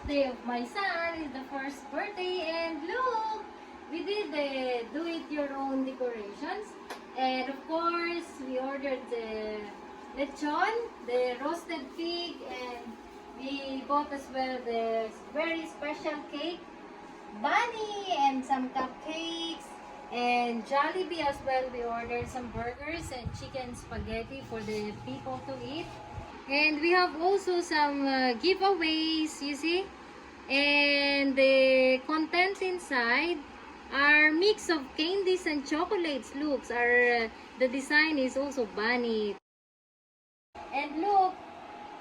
birthday of my son. It's the first birthday, and look, we did the do-it-your-own decorations. And of course, we ordered the lechon, the roasted pig, and we bought as well the very special cake, bunny, and some cupcakes, and Jollibee as well. We ordered some burgers and chicken spaghetti for the people to eat. And we have also some giveaways, you see. And the content inside are mix of candies and chocolates. Looks, the design is also bunny. And look,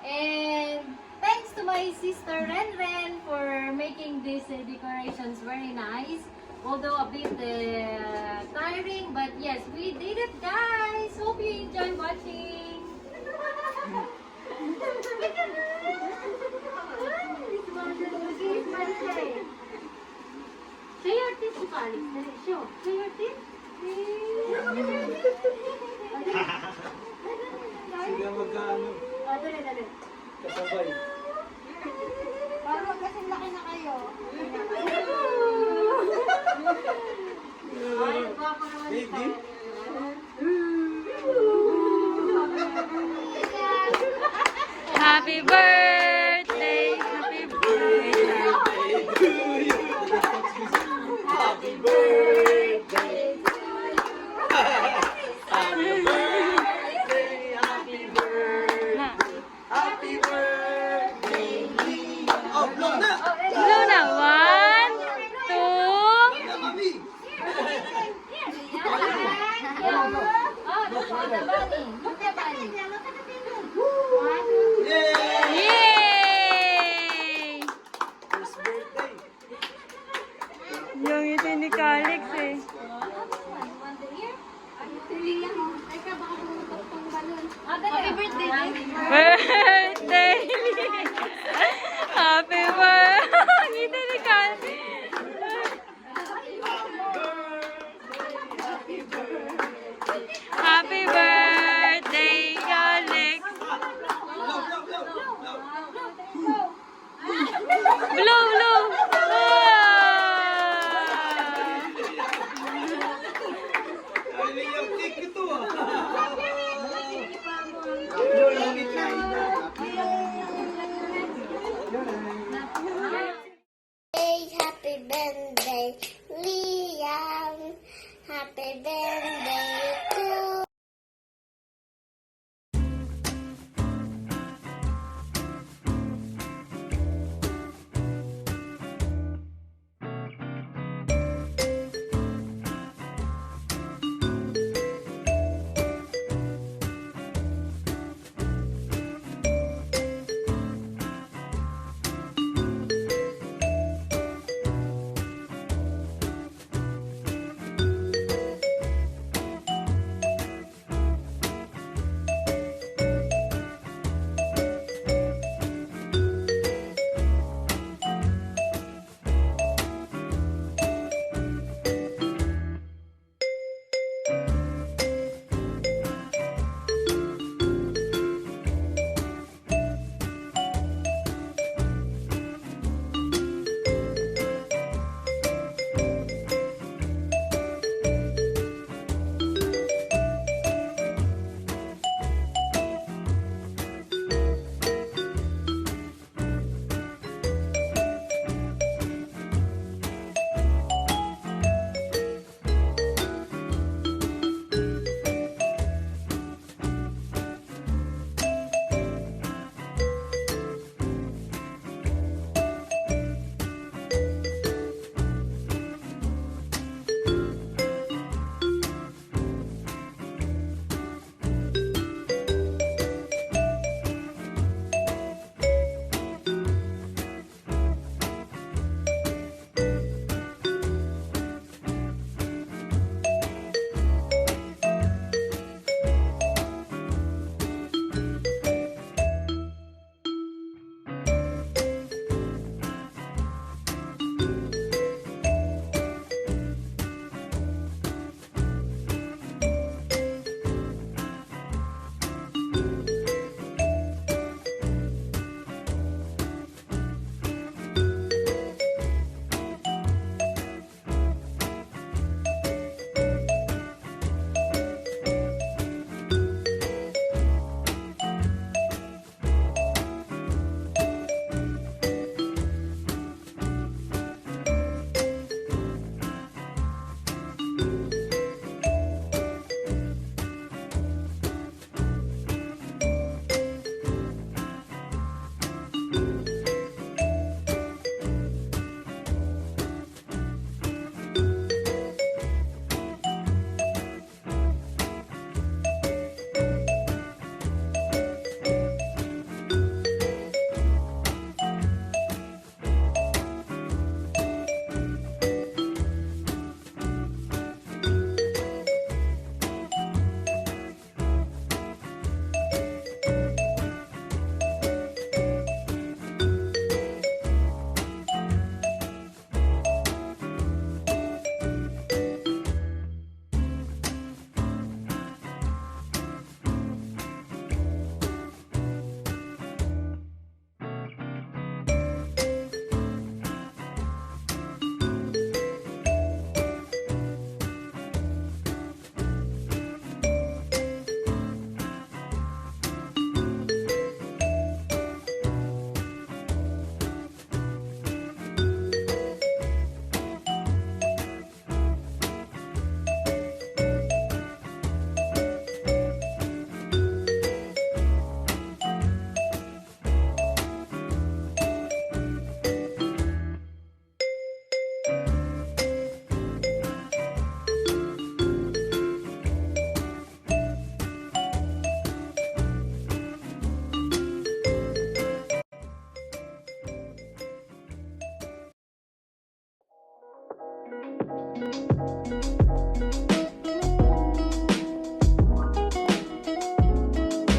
and thanks to my sister Ren for making these decorations very nice. Although a bit tiring, but yes, we did it, guys. Hope you enjoy watching. Show your teeth, Sukali. Show your teeth. Sila magkano? Dali. Kasabay. Parang kasing laki na kayo. Ay, guwapo naman ni Baby? Happy birthday! Happy birthday! to you. Happy birthday to you. Happy birthday, happy birthday. Happy birthday, Lina. Oh, blow na! Luna, 1, 2. Na, mami! Look at the bunny. Look at the bunny. Yay! Yay! First birthday. Yung ito ni Calix eh. Happy birthday! Birthday! Happy birthday!